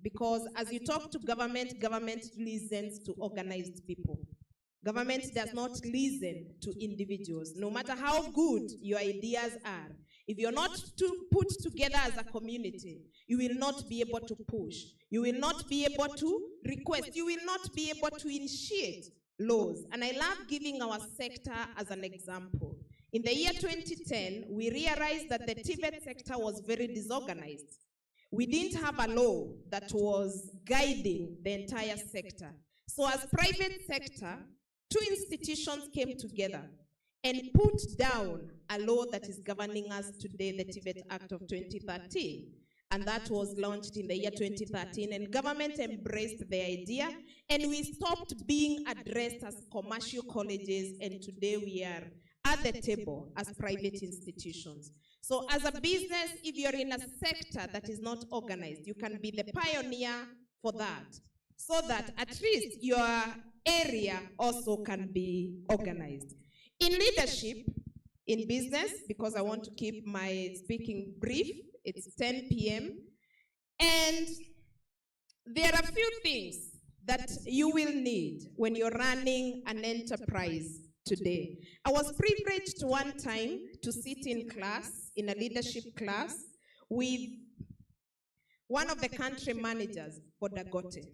because as you talk to government, government listens to organized people. Government does not listen to individuals, no matter how good your ideas are. If you're not put together as a community, you will not be able to push. You will not be able to request. You will not be able to initiate laws. And I love giving our sector as an example. In the year 2010, we realized that the TVET sector was very disorganized. We didn't have a law that was guiding the entire sector. So as private sector, two institutions came together and put down a law that is governing us today, the TVET Act of 2013. And that was launched in the year 2013, and government embraced the idea, and we stopped being addressed as commercial colleges, and today we are at the table as private institutions. So as a business, if you're in a sector that is not organized, you can be the pioneer for that, so that at least your area also can be organized. In leadership, in business, because I want to keep my speaking brief, it's 10 p.m. And there are a few things that you will need when you're running an enterprise today. I was privileged one time to sit in class, in a leadership class, with one of the country managers for Dangote.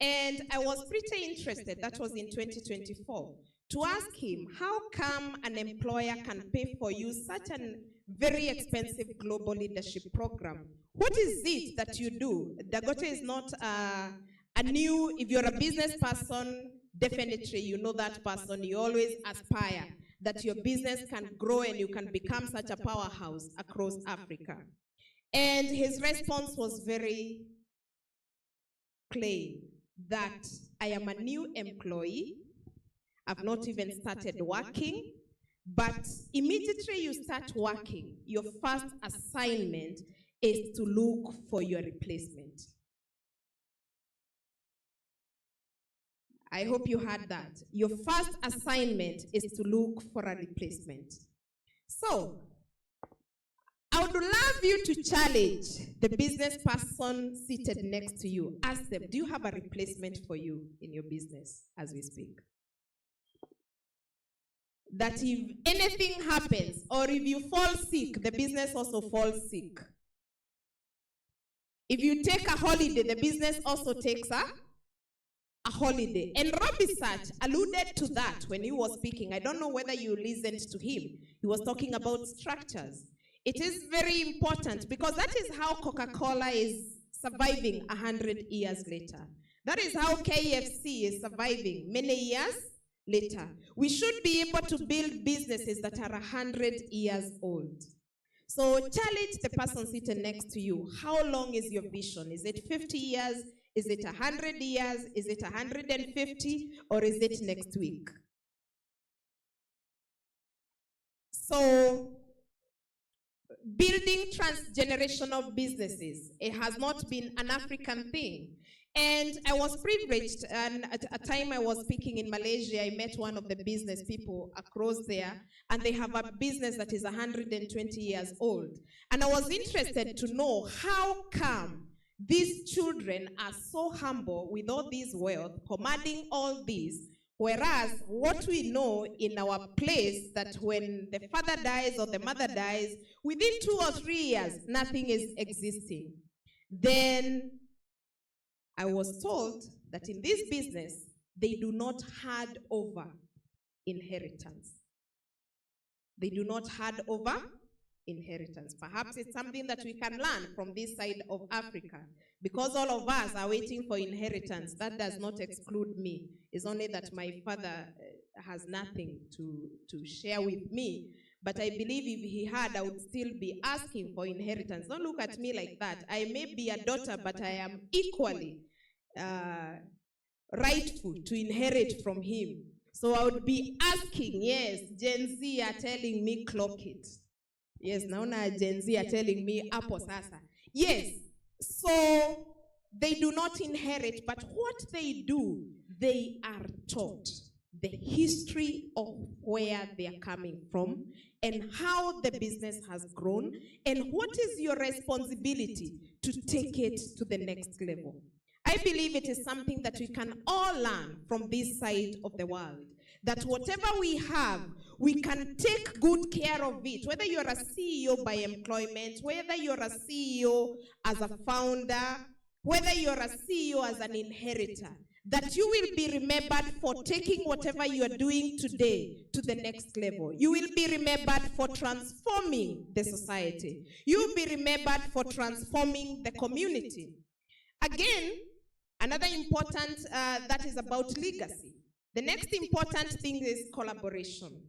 And I was pretty interested, that was in 2024, to ask him, how come an employer can pay for you such a very expensive global leadership program? What is it that you do? Dangote is not a new, if you're a business person, definitely you know that person, you always aspire that your business can grow and you can become such a powerhouse across Africa. And his response was very plain, that I am a new employee, I've not even started working, but immediately you start working, your first assignment is to look for your replacement. I hope you heard that. Your first assignment is to look for a replacement. So, I would love you to challenge the business person seated next to you. Ask them, do you have a replacement for you in your business as we speak? That if anything happens, or if you fall sick, the business also falls sick. If you take a holiday, the business also takes a holiday. And Rob Research alluded to that when he was speaking. I don't know whether you listened to him. He was talking about structures. It is very important because that is how Coca-Cola is surviving 100 years later. That is how KFC is surviving many years later. We should be able to build businesses that are 100 years old. So challenge the person sitting next to you. How long is your vision? Is it 50 years? Is it 100 years? Is it 150? Or is it next week? So building transgenerational businesses, it has not been an African thing. And I was privileged, and at a time I was speaking in Malaysia, I met one of the business people across there, and they have a business that is 120 years old. And I was interested to know how come these children are so humble with all this wealth, commanding all this, whereas what we know in our place that when the father dies or the mother dies, within 2 or 3 years, nothing is existing. Then I was told that in this business, they do not hand over inheritance. They do not hand over inheritance. Perhaps it's something that we can learn from this side of Africa. Because all of us are waiting for inheritance, that does not exclude me. It's only that my father has nothing to share with me. But I believe if he had, I would still be asking for inheritance. Don't look at me like that. I may be a daughter, but I am equally rightful to inherit from him. So I would be asking, yes, Gen Z are telling me clock it. Yes, naona Gen Z are telling me apo sasa. Yes, so they do not inherit, but what they do, they are taught. the history of where they are coming from and how the business has grown, and what is your responsibility to take it to the next level. I believe it is something that we can all learn from this side of the world, that whatever we have, we can take good care of it, whether you're a CEO by employment, whether you're a CEO as a founder, whether you're a CEO as an inheritor, that you will be remembered for taking whatever you are doing today to the next level. You will be remembered for transforming the society. You will be remembered for transforming the community. Again, another important that is about legacy. The next important thing is collaboration.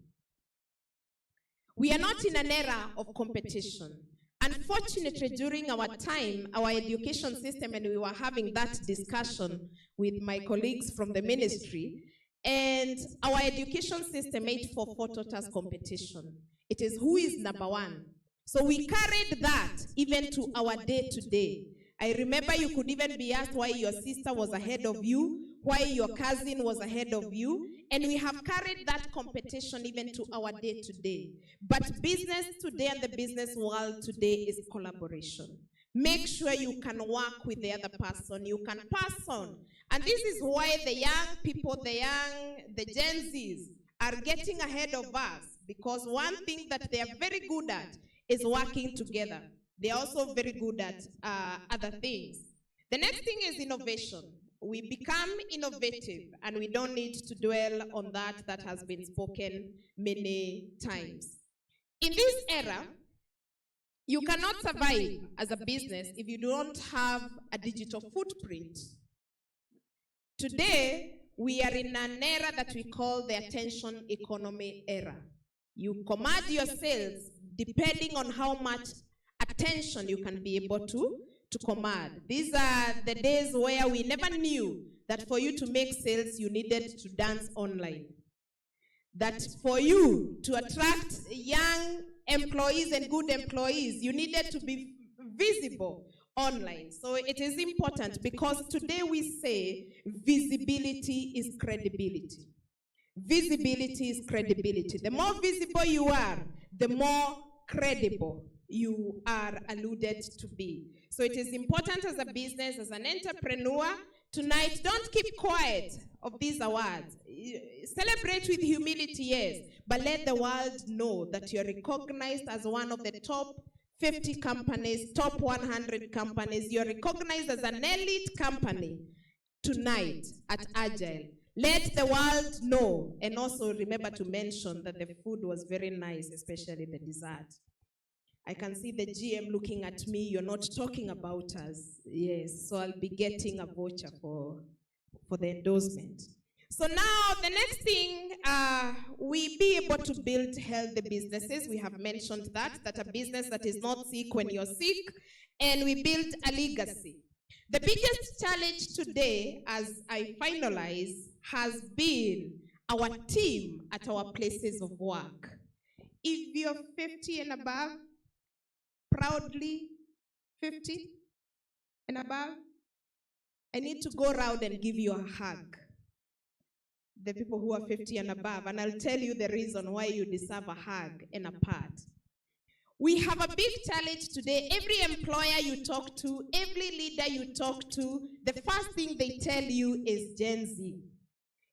We are not in an era of competition. Unfortunately, during our time, our education system, and we were having that discussion with my colleagues from the ministry, and our education system 844 taught us competition. It is who is number one. So we carried that even to our day-to-day. I remember you could even be asked why your sister was ahead of you, why your cousin was ahead of you, and we have carried that competition even to our day-to-day. But business today and the business world today is collaboration. Make sure you can work with the other person, you can pass on. And this is why the young people, the Gen Zs are getting ahead of us, because one thing that they are very good at is working together. They're also very good at other things. The next thing is innovation. We become innovative, and we don't need to dwell on that. That has been spoken many times. In this era, you cannot survive as a business if you don't have a digital footprint. Today, we are in an era that we call the attention economy era. You command your sales depending on how much attention you can be able to command. These are the days where we never knew that for you to make sales, you needed to dance online. That for you to attract young employees and good employees, you needed to be visible online. So it is important, because today we say visibility is credibility. Visibility is credibility. The more visible you are, the more credible you are alluded to be. So it is important as a business, as an entrepreneur, tonight, don't keep quiet of these awards. Celebrate with humility, yes, but let the world know that you're recognized as one of the top 50 companies, top 100 companies. You're recognized as an elite company tonight at Agile. Let the world know, and also remember to mention that the food was very nice, especially the dessert. I can see the GM looking at me. You're not talking about us. Yes, so I'll be getting a voucher for the endorsement. So now the next thing, we be able to build healthy businesses. We have mentioned that a business that is not sick when you're sick, and we build a legacy. The biggest challenge today, as I finalize, has been our team at our places of work. If you're 50 and above, proudly 50 and above, I need to go around and give you a hug. The people who are 50 and above, and I'll tell you the reason why you deserve a hug and a pat. We have a big challenge today. Every employer you talk to, every leader you talk to, the first thing they tell you is Gen Z.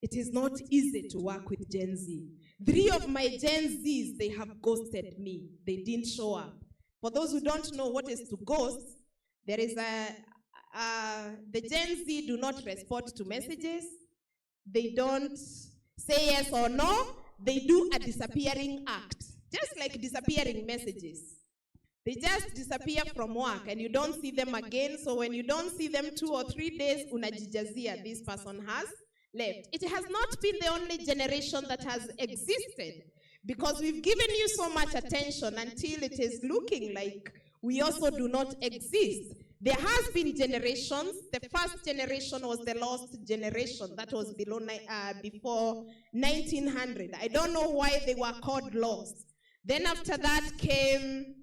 It is not easy to work with Gen Z. 3 of my Gen Zs, they have ghosted me. They didn't show up. For those who don't know what is to ghost, there is the Gen Z do not respond to messages. They don't say yes or no. They do a disappearing act, just like disappearing messages. They just disappear from work and you don't see them again. So when you don't see them 2 or 3 days, unajijazia, this person has left. It has not been the only generation that has existed, because we've given you so much attention until it is looking like we also do not exist. There has been generations. The first generation was the lost generation. That was before 1900. I don't know why they were called lost. Then after that came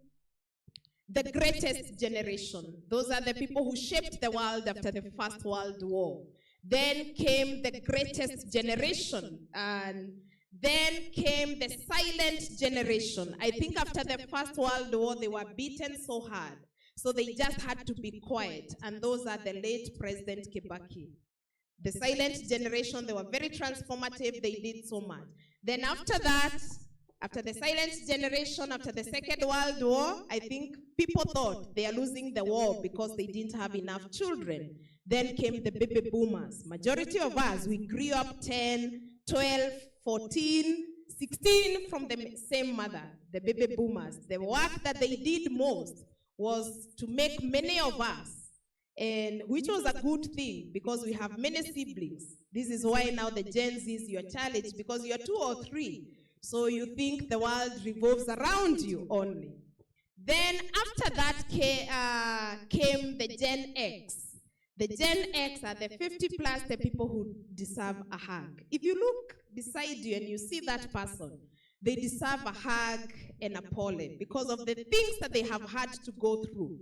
the greatest generation. Those are the people who shaped the world after the First World War. Then came the greatest generation, and then came the silent generation. I think after the First World War, they were beaten so hard, so they just had to be quiet, and those are the late President Kibaki. The silent generation, they were very transformative, they did so much. Then after that, after the silent generation, after the Second World War, I think people thought they are losing the war because they didn't have enough children. Then came the baby boomers. Majority of us, we grew up 10, 12, 14, 16 from the same mother, the baby boomers. The work that they did most was to make many of us, and which was a good thing because we have many siblings. This is why now the Gen Zs, you're challenged because you're 2 or 3. So you think the world revolves around you only. Then after that came the Gen X. The Gen X are the 50 plus, the people who deserve a hug. If you look beside you and you see that person, they deserve a hug and a apology because of the things that they have had to go through.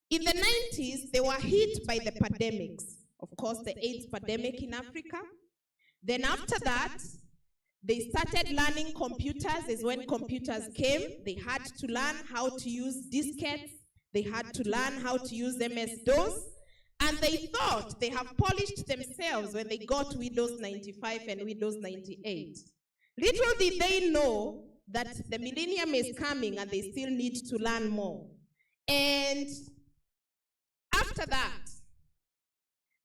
In the 90s, they were hit by the pandemics. Of course, the AIDS pandemic in Africa. Then after that, they started learning computers. Is when computers came. They had to learn how to use diskettes. They had to learn how to use MS-DOS. And they thought they have polished themselves when they got Windows 95 and Windows 98. Little did they know that the millennium is coming and they still need to learn more. And after that,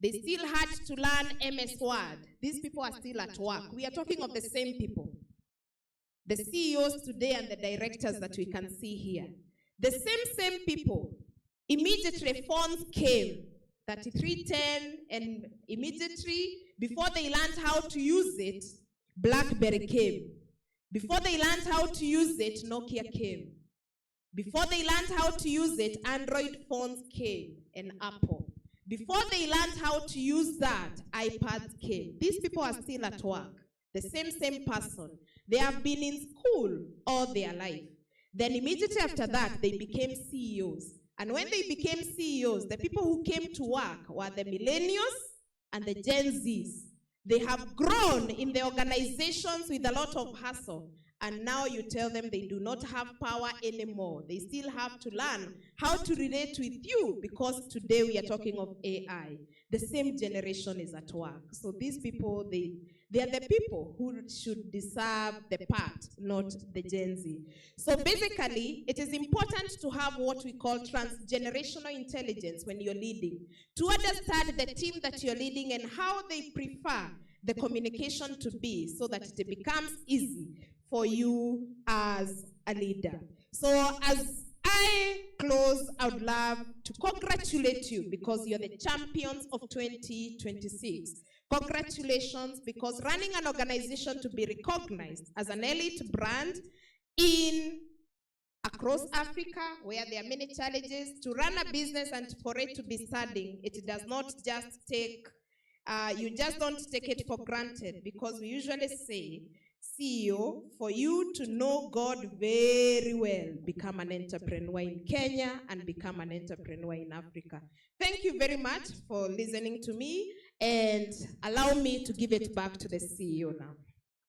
they still had to learn MS Word. These people are still at work. We are talking of the same people. The CEOs today and the directors that we can see here. The same people. Immediately phones came, 3310, and immediately, before they learned how to use it, BlackBerry came. Before they learned how to use it, Nokia came. Before they learned how to use it, Android phones came, and Apple. Before they learned how to use that, iPads came. These people are still at work. The same person. They have been in school all their life. Then immediately after that, they became CEOs. And when they became CEOs, the people who came to work were the millennials and the Gen Zs. They have grown in the organizations with a lot of hustle. And now you tell them they do not have power anymore. They still have to learn how to relate with you because today we are talking of AI. The same generation is at work. So these people, they are the people who should deserve the part, not the Gen Z. So basically, it is important to have what we call transgenerational intelligence when you're leading, to understand the team that you're leading and how they prefer the communication to be so that it becomes easy for you as a leader. So as I close, I would love to congratulate you because you're the champions of 2026. Congratulations, because running an organization to be recognized as an elite brand across Africa, where there are many challenges, to run a business and for it to be standing, it does not just take, you just don't take it for granted, because we usually say, CEO, for you to know God very well, become an entrepreneur in Kenya and become an entrepreneur in Africa. Thank you very much for listening to me, and allow me to give it back to the CEO now.